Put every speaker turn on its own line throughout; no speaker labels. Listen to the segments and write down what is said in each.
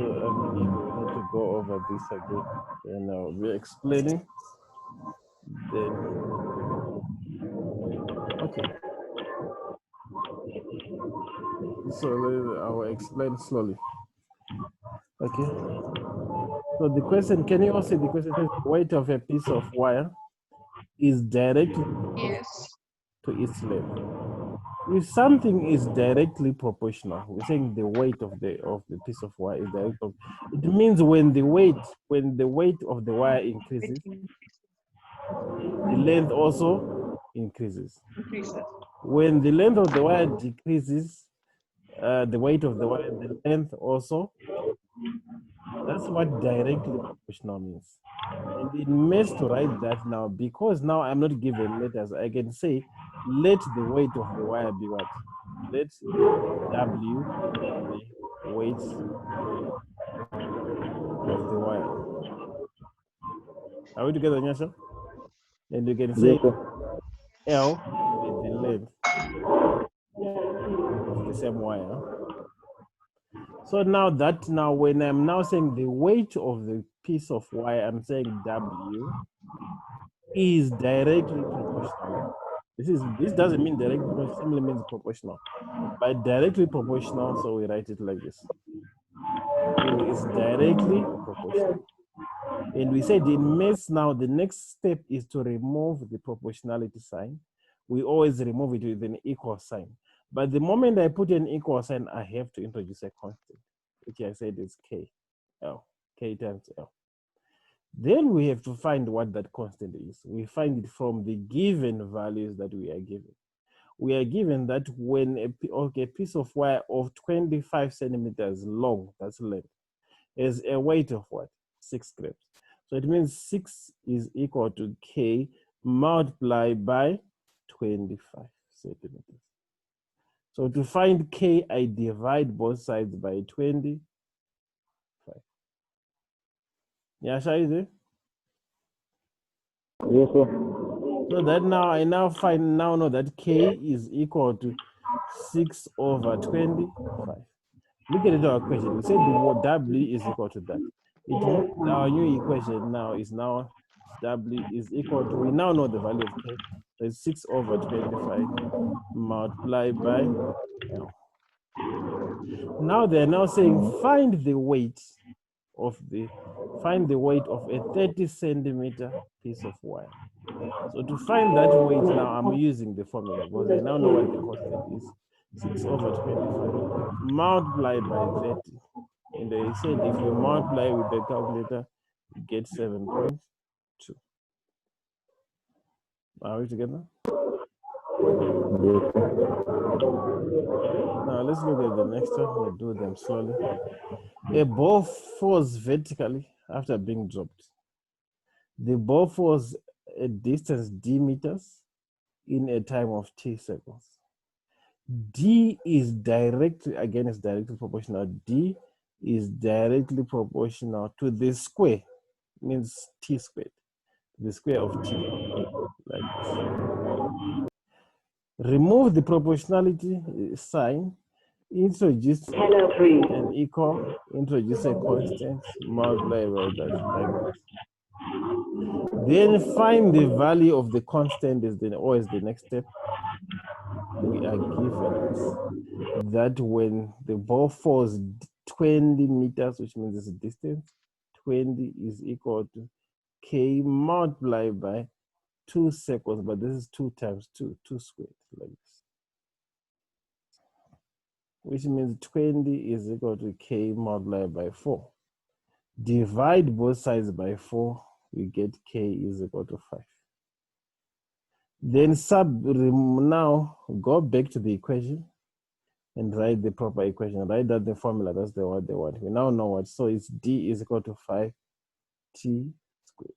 I believe we need to go over this again. And we're explaining. Then, okay. So I will explain slowly. Okay. So the question, can you also see the question says the weight of a piece of wire is directly to its length. If something is directly proportional, we're saying the weight of the piece of wire is directly. It means when the weight of the wire increases, the length also increases. When the length of the wire decreases, the weight of the wire, the length also. That's what directly proportional means. And it means to write that now, because now I'm not given letters, I can say, let the weight of the wire be what? Let W be the weight of the wire. Are we together, Nyasha? And you can say L is the length of the same wire. So now when I'm now saying the weight of the piece of wire, I'm saying W is directly proportional. This doesn't mean directly proportional, simply means proportional. By directly proportional, so we write it like this. It's directly proportional. And we said in maths now, the next step is to remove the proportionality sign. We always remove it with an equal sign. But the moment I put an equal sign, I have to introduce a constant, which I said is K, L, K times L. Then we have to find what that constant is. We find it from the given values that we are given. We are given that when a piece of wire of 25 centimeters long, that's length, is a weight of what? 6 grams. So it means 6 is equal to K multiplied by 25 centimeters. So to find K, I divide both sides by 25. Yeah, Shah, is it?
Yes, sir.
So that now I know that K is equal to 6 over 25. Look at our equation. We said the word W is equal to that. It means our new equation now is W is equal to, we now know the value of K. So it's 6 over 25 multiplied by L. Now they're now saying find the weight of a 30 centimeter piece of wire. So to find that weight now, I'm using the formula because I now know what the constant is. 6 over 25 multiplied by 30. And they said if you multiply with the calculator, you get 7.2. Are we together? Now let's look at the next one. We'll do them slowly. A ball falls vertically after being dropped. The ball falls a distance d meters in a time of t seconds. D is directly proportional. D is directly proportional to the square, means t squared, the square of t, like this. Remove the proportionality sign, introduce an equal, introduce a constant, multiply by that, like this. Then find the value of the constant is then always the next step. We are given that when the ball falls 20 meters, which means it's a distance, 20 is equal to K multiplied by 2 seconds, but this is 2 times 2 squared, like this. Which means 20 is equal to K multiplied by 4. Divide both sides by 4, we get K is equal to 5. Then now go back to the equation and write the proper equation. Write that the formula, that's the what they want. We now know what, so it's D is equal to 5T squared.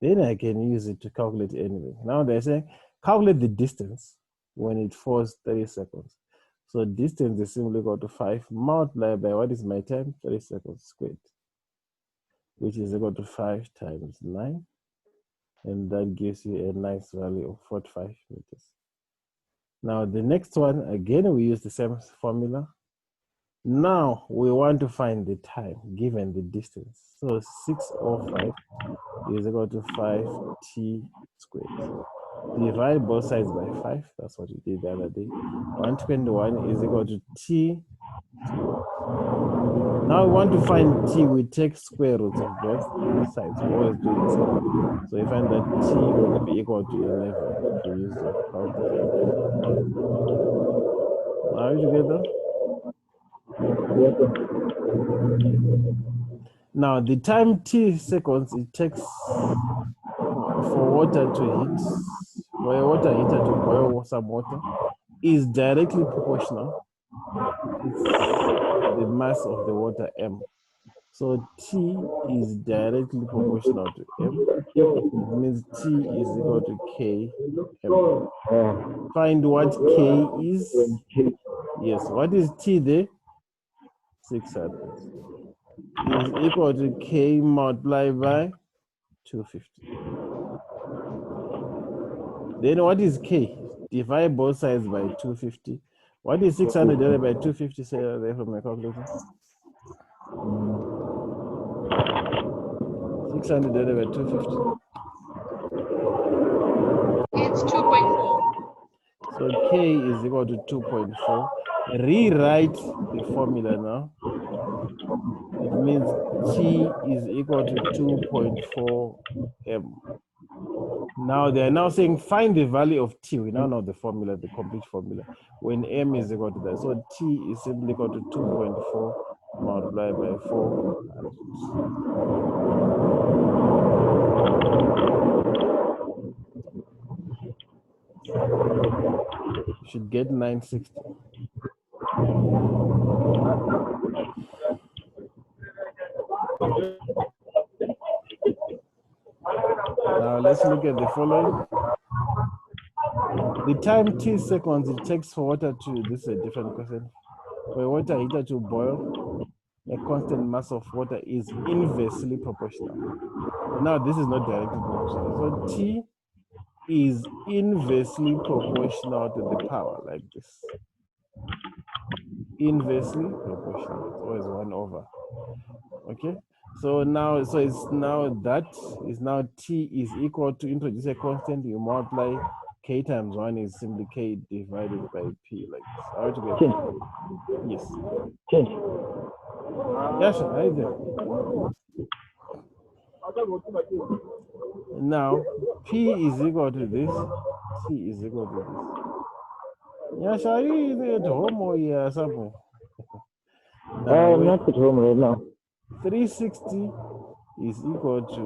Then I can use it to calculate anything. Now they're saying, calculate the distance when it falls 30 seconds. So distance is simply equal to 5 multiplied by what is my time? 30 seconds squared, which is equal to 5 times 9. And that gives you a nice value of 45 meters. Now the next one, again, we use the same formula. Now we want to find the time given the distance. So 605 is equal to 5t squared. Divide both sides by 5. That's what we did the other day. 121 is equal to t squared. Now we want to find t. We take square roots of both sides. We always do the same. So we find that t will be equal to 11 if we use the calculator. Are we together? Now the time t seconds it takes for water to heat, for a water heater to boil some water, is directly proportional to the mass of the water m. So T is directly proportional to m. It means T is equal to K m. Find what K is. Yes, what is T there? 600 is equal to K multiplied by 250. Then what is K? Divide both sides by 250. What is 600 divided by 250? Say that there from my calculator. 600 divided by 250.
It's 2.4.
So K is equal to 2.4. Rewrite the formula now. It means T is equal to 2.4 M. Now they are now saying find the value of T. We now know the formula, the complete formula, when M is equal to that. So T is simply equal to 2.4 multiplied by 400. You should get 960. Now let's look at the following. The time T seconds it takes for water to, this is a different question, for a water heater to boil, a constant mass of water is inversely proportional. Now this is not directly proportional. So T is inversely proportional to the power, like this. Inversely proportional. It's always 1 over. Okay. So now, so it's now that is now T is equal to, introduce a constant, you multiply K times 1 is simply K divided by P, like this. Are we together? Yes.
Change.
Yes, right there. Now P is equal to this, T is equal to this. Yes, are you either at home or here somewhere? Now
I'm not at home right now.
360 is equal to,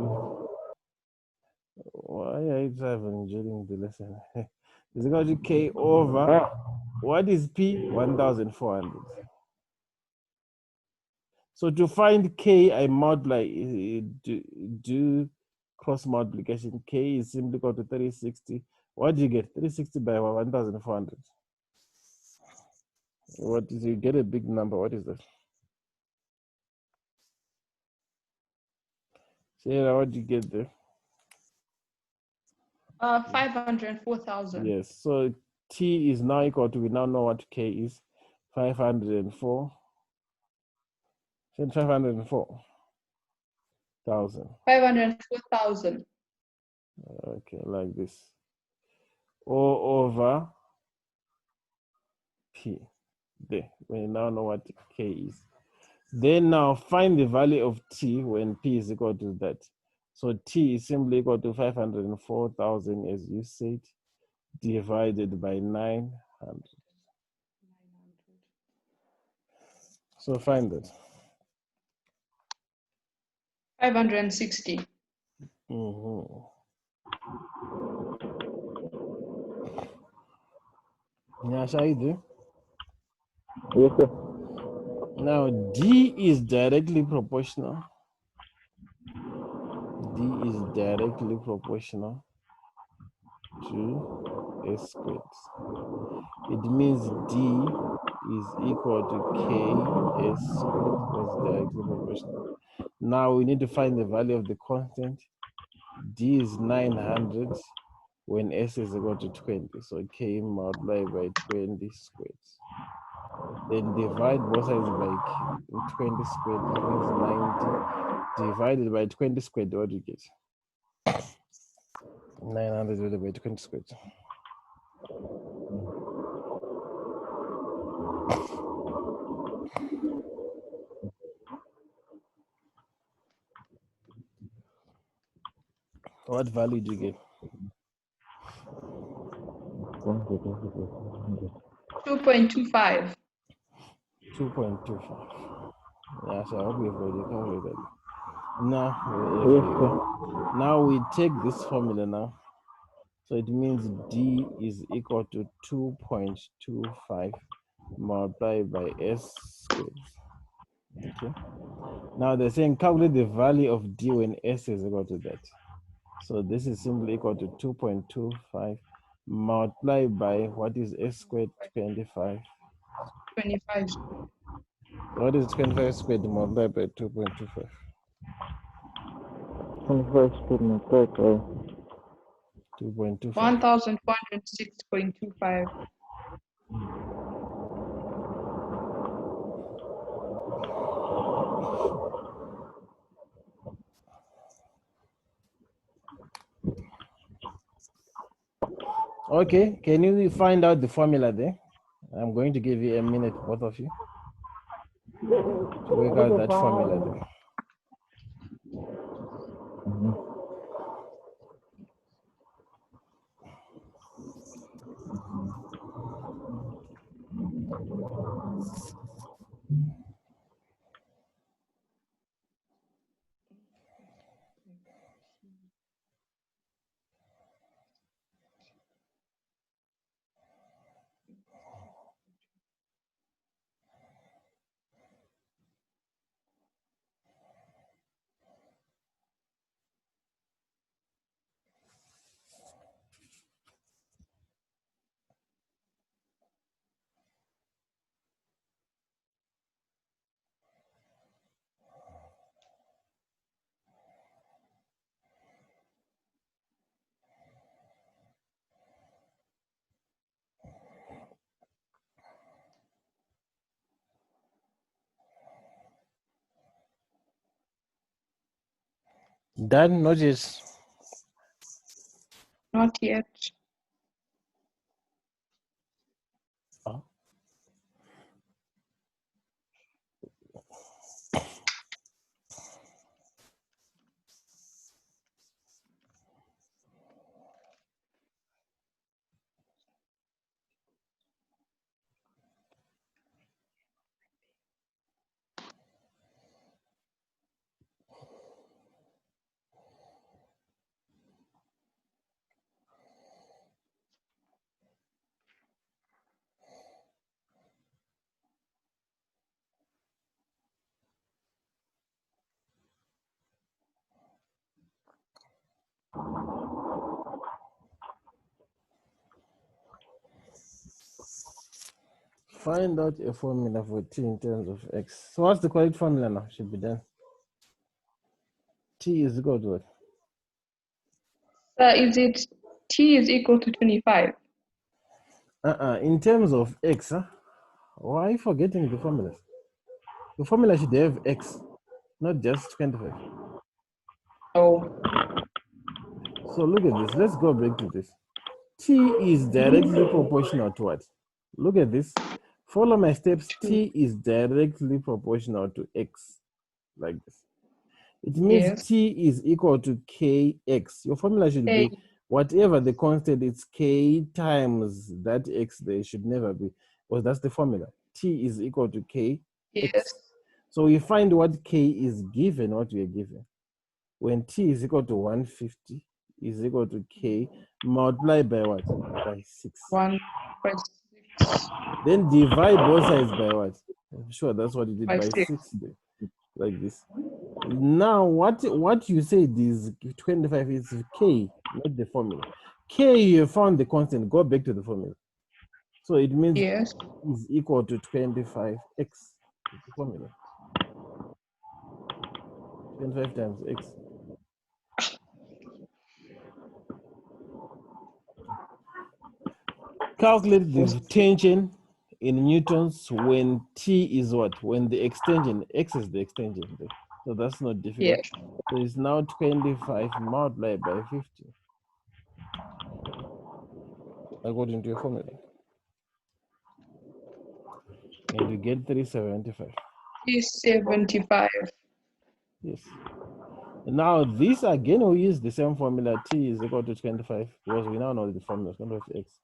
why are you driving during the lesson? Is equal to K over, what is P? 1400. So to find K, I multiply, do cross multiplication. K is simply equal to 360. What do you get? 360 by 1400. What is, you get a big number? What is that? Sarah, what do you get there?
504,000.
Yes, so T is now equal to, we now know what K is, 504. 504,000.
504,000.
Okay, like this. O over P. There, we now know what K is. Then now find the value of T when P is equal to that. So T is simply equal to 504,000, as you said, divided by 900. So find that.
560.
Yeah, Shahid.
Yes, sir.
Now D is directly proportional. D is directly proportional to S squared. It means D is equal to KS squared. That's directly proportional. Now we need to find the value of the constant. D is 900 when S is equal to 20. So K multiplied by 20 squared. Then divide both sides by 20 squared, it means 90 divided by 20 squared. What do you get? 900 divided by 20 squared. What value do you get?
2.25.
2.25. Yeah, so I hope you've already calculated. Now,
Yes, sir.
now we take this formula now. So it means D is equal to 2.25 multiplied by S squared. Okay. Now they're saying calculate the value of D when S is equal to that. So this is simply equal to 2.25 multiplied by what is S squared 25.
25.
What is 25 squared multiplied by 2.25?
25 squared multiplied by
2.25.
1,406.25.
Okay, can you find out the formula there? I'm going to give you a minute, both of you, to work out that formula there. Done, notice.
Not yet.
Oh. Find out a formula for T in terms of X. So what's the correct formula now? Should be done. T is equal to what?
Is it T is equal to 25?
In terms of X, why are you forgetting the formulas? The formula should have X, not just 25.
Oh,
So look at this. Let's go back to this. T is directly proportional to what? Look at this. Follow my steps. T is directly proportional to X, like this. It means
yes.
T is equal to Kx. Your formula should
K.
be whatever the constant, it's K times that X there should never be, because that's the formula. T is equal to Kx.
Yes.
So we find what K is given, what we are given. When T is equal to 150 is equal to K multiplied by what? By 6.
1.6
Then divide both sides by what? I'm sure that's what you did,
by
by
6.
6 there, like this. Now, what you said is 25 is K, not the formula. K, you found the constant, go back to the formula. So it means
Yes.
is equal to 25x, the formula. 25 times x. Calculate the tension in newtons when t is what? When the extension, x is the extension. So that's not difficult.
Yeah.
So it's now 25 multiplied by 50 according to your formula. And you get 375.
375.
Yes. Now this again, we use the same formula. T is equal to 25 because we now know the formula is going to have x.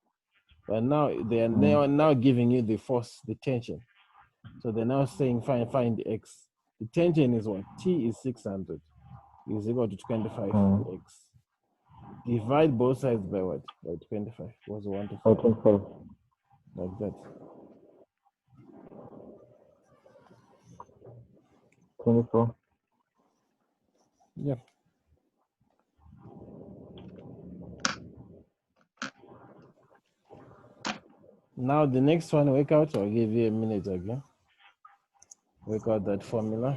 But now they are now giving you the force, the tension. So they're now saying find x. The tension is what? T is 600 is equal to 25x. Divide both sides by what? By 25 was 1 to 5.
25.
Like that.
24.
Yeah. Now the next one, work out. I'll give you a minute again. Work out that formula.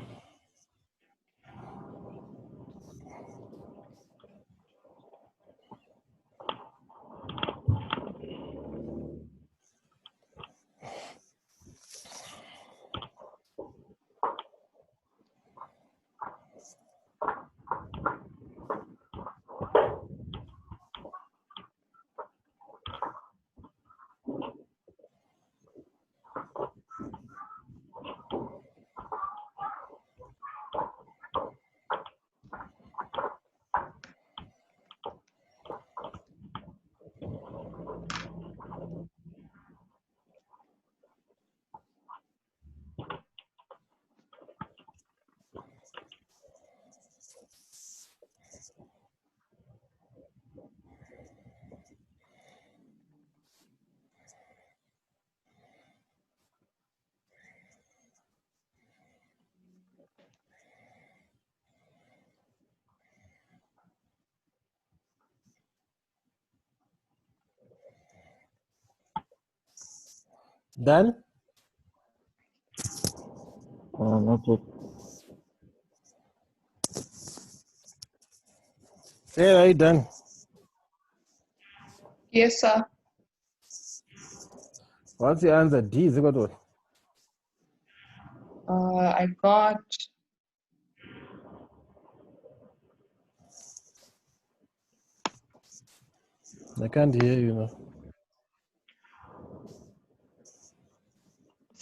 Done?
Not yet.
Say right, done.
Yes, sir.
What's the answer? D is equal to what?
I got
I can't hear you now.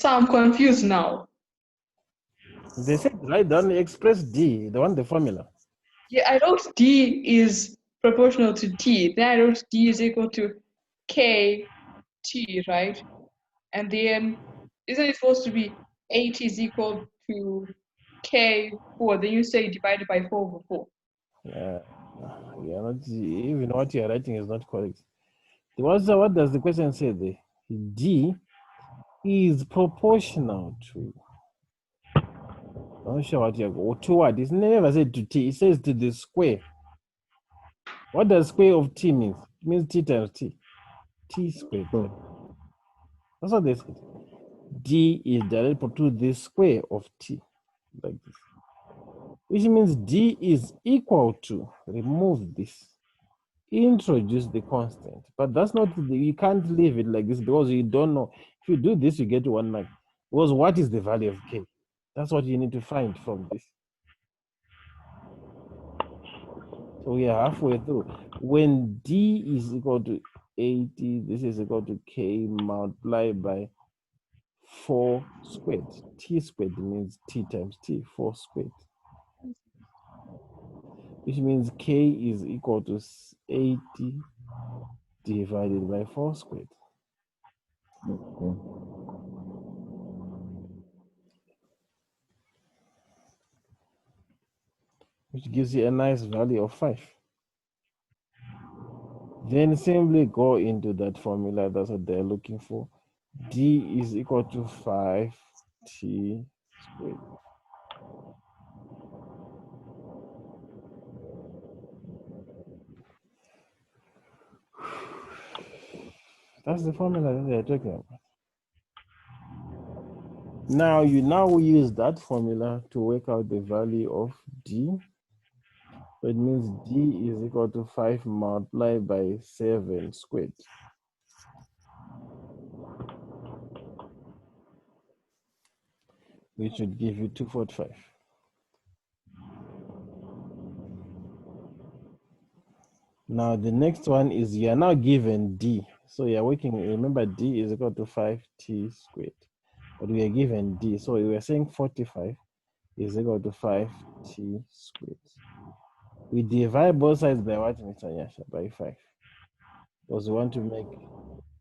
so I'm confused now.
They said write down express D, the one the formula.
Yeah, I wrote D is proportional to T. Then I wrote D is equal to K T, right? And then isn't it supposed to be 8 is equal to K4? Then you say divided by 4 over 4.
Yeah, not even what you're writing is not correct. What does the question say there? D is proportional to. I'm not sure what you're going to what. It's never said to T, it says to the square. What does square of T means? It means T times T. T squared. That's what they said. D is directed to the square of T. Like this. Which means D is equal to, remove this, introduce the constant. But that's not, you can't leave it like this because you don't know. If you do this, you get 1 mark. Because what is the value of K? That's what you need to find from this. So we are halfway through. When D is equal to 80, this is equal to K multiplied by 4 squared. T squared means T times T, 4 squared. Which means K is equal to 80 divided by 4 squared.
Okay.
Which gives you a nice value of 5. Then simply go into that formula. That's what they're looking for. D is equal to 5T squared. That's the formula that they're talking about. Now you use that formula to work out the value of D. So it means D is equal to 5 multiplied by 7 squared. which would give you 245. Now the next one is you are now given D. So you're working, remember D is equal to 5t squared. But we are given D. So we are saying 45 is equal to 5t squared. We divide both sides by what, Mr. Nyasha? By 5. Because we want to make,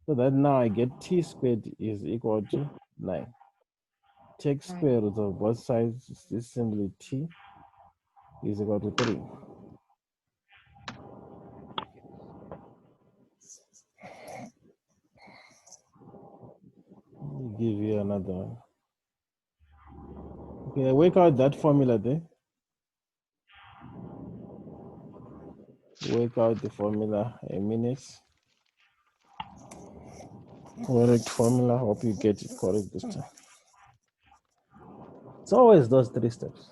so that now I get t squared is equal to 9. Take square root of both sides, is simply t is equal to 3. Let me give you another one. Okay, work out that formula there. Work out the formula a minute. Correct formula. Hope you get it correct this time. It's always those 3 steps.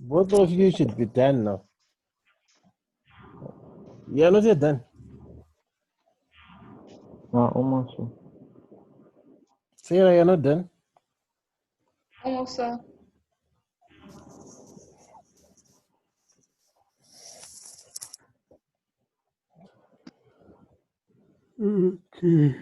Both of you should be done now. You're not yet done.
Almost.
Sarah, you're not done.
Almost, sir.
Okay.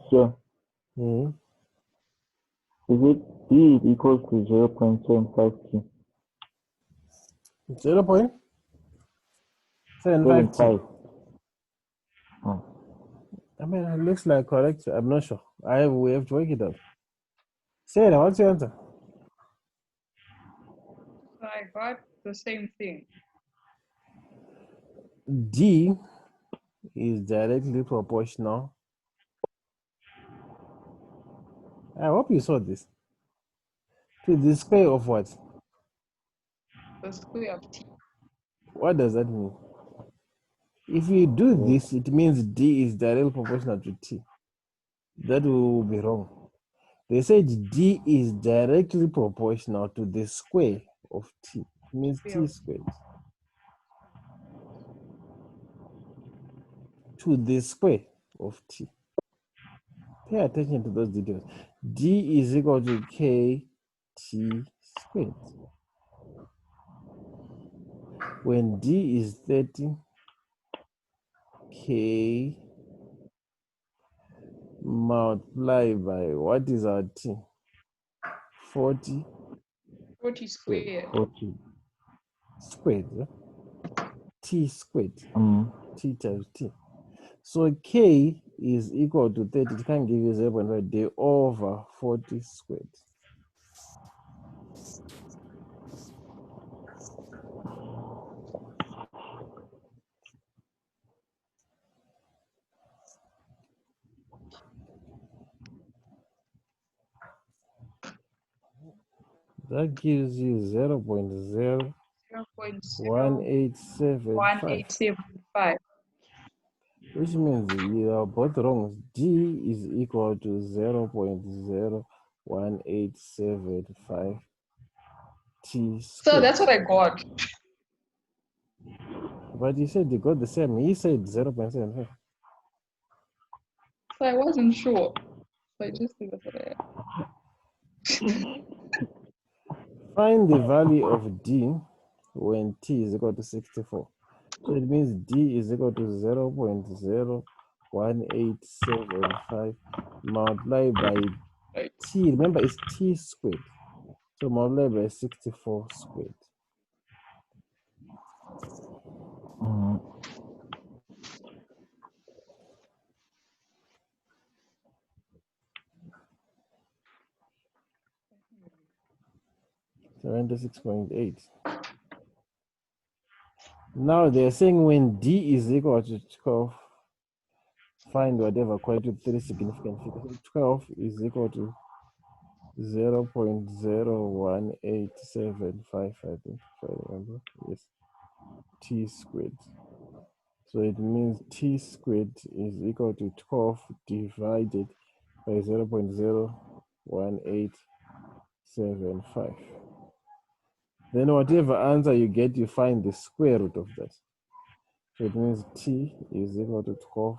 Sure.
Mm-hmm.
Is it D is equals to 0.75T?
0.75T.
Oh.
I mean, it looks like correct. I'm not sure. We have to work it out. Sarah, what's your answer?
So I got the same thing.
D is directly proportional. I hope you saw this. To the square of what?
The square of t.
What does that mean? If you do this, it means D is directly proportional to T. That will be wrong. They said D is directly proportional to the square of T. It means T squared. To the square of T. Pay attention to those details. D is equal to KT squared. When D is 30, K multiplied by what is our T? 40.
40 squared.
40.
squared, yeah? T squared,
Mm.
T times T. So K is equal to 30. It can give you 0.5 day over 40 squared. That gives you 0.01875,
0.0185.
which means you are both wrong. D is equal to 0.01875 T
So
squared.
that's what I got.
But you said you got the same. He said 0.75.
So I wasn't sure. So I just think that's what I
Find the value of D when T is equal to 64. So it means D is equal to 0.01875 multiplied by
right.
T. Remember, it's T squared. So multiplied by 64 squared.
Mm.
76.8. Now they're saying when D is equal to 12, find whatever quality with three significant figures. So 12 is equal to 0.01875, I think, if I remember. Yes, T squared. So it means T squared is equal to 12 divided by 0.01875. Then whatever answer you get, you find the square root of that. So it means T is equal to 12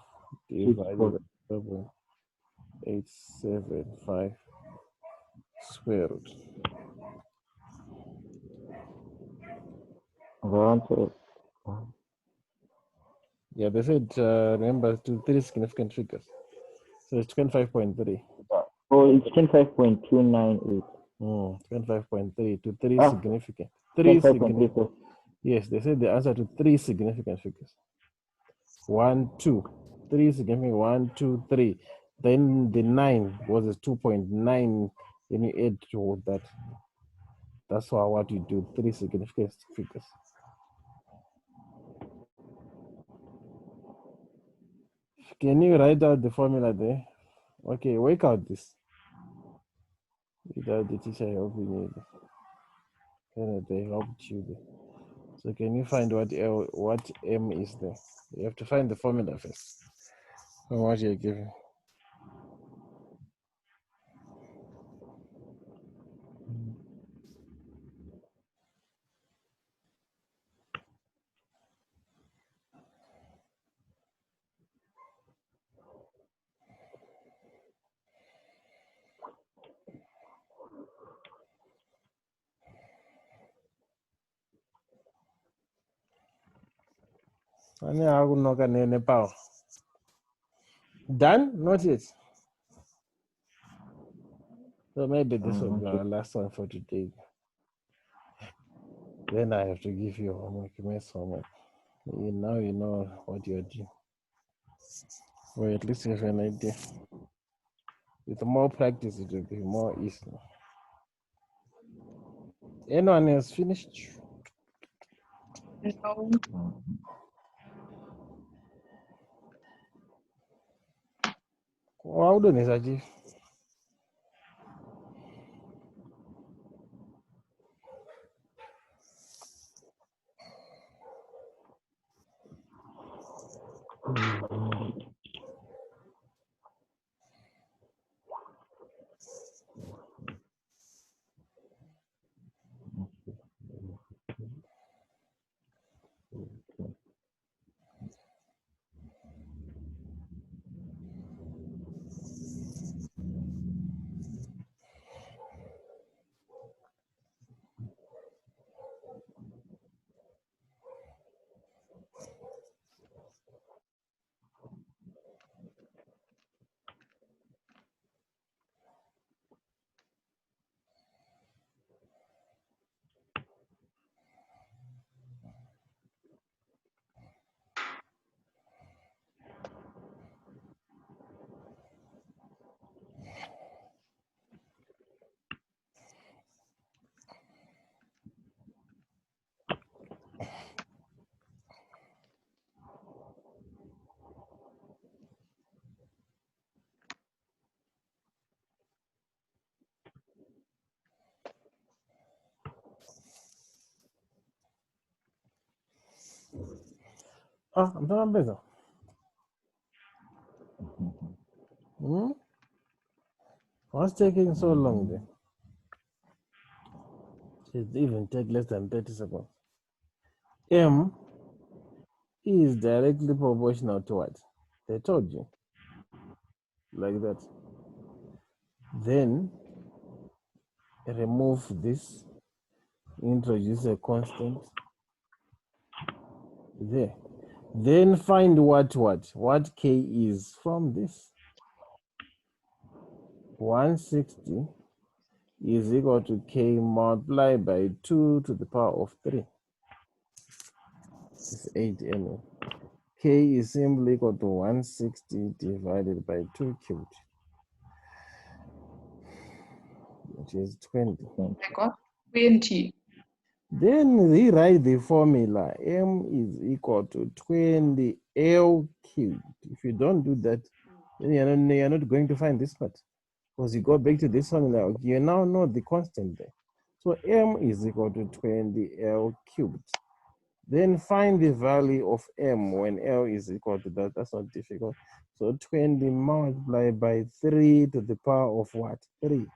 divided by 0.875 square root.
The answer.
Yeah, they said, remember, to three significant figures. So it's 25.3.
Oh, it's 25.298.
25.3 to three
Ah,
significant. Three
25.3.
significant. Yes, they said the answer to three significant figures. 1, 2. Three significant, 1, 2, 3. Then the 9 was a 2.9. Then you add to that. That's why what you do, three significant figures. Can you write out the formula there? Okay, work out this. Without the teacher helping you, they helped you there. So can you find what M is there? You have to find the formula first from what you're given. Done? Not yet. So maybe this will be our last one for today. Then I have to give you homework, miss homework. Now you know what you're doing. Or at least you have an idea. With more practice, it will be more easy. Anyone else finished?
No.
How do you achieve? I'm talking better. What's taking so long there? It even take less than 30 seconds. M is directly proportional to what? They told you. Like that. Then remove this, introduce a constant there. Then find what K is from this. 160 is equal to K multiplied by 2 to the power of 3. It's 8 anyway. K is simply equal to 160 divided by 2 cubed, which is 20.
I got 20.
Then rewrite the formula. M is equal to 20 L cubed. If you don't do that, then you're not going to find this part. Because you go back to this formula, you now know the constant there. So M is equal to 20 L cubed. Then find the value of M when L is equal to that. That's not difficult. So 20 multiplied by 3 to the power of what? 3.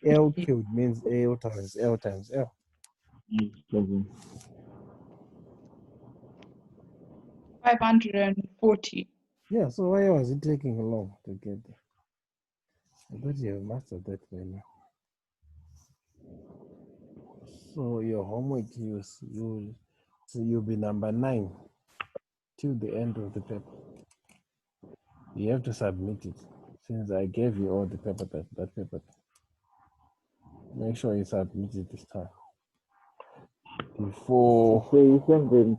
L cubed means L times L times L.
540.
Yeah, so why was it taking long to get there? I thought you have mastered that by now. So your homework, you'll be number 9 till the end of the paper. You have to submit it. Since I gave you all the paper, that paper, make sure you submit it this time. Before.
So you send them.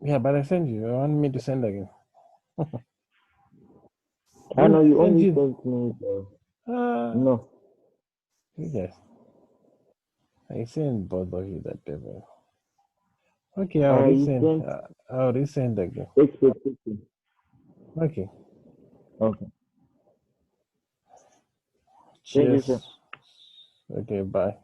Yeah, but I sent you. You want me to send again?
I know you only
you.
sent me the. No.
Yes. I sent both of you that paper. Okay, I'll resend. I'll resend again.
Expectation.
Okay.
Okay.
Cheers.
Thank you, sir.
Okay, bye.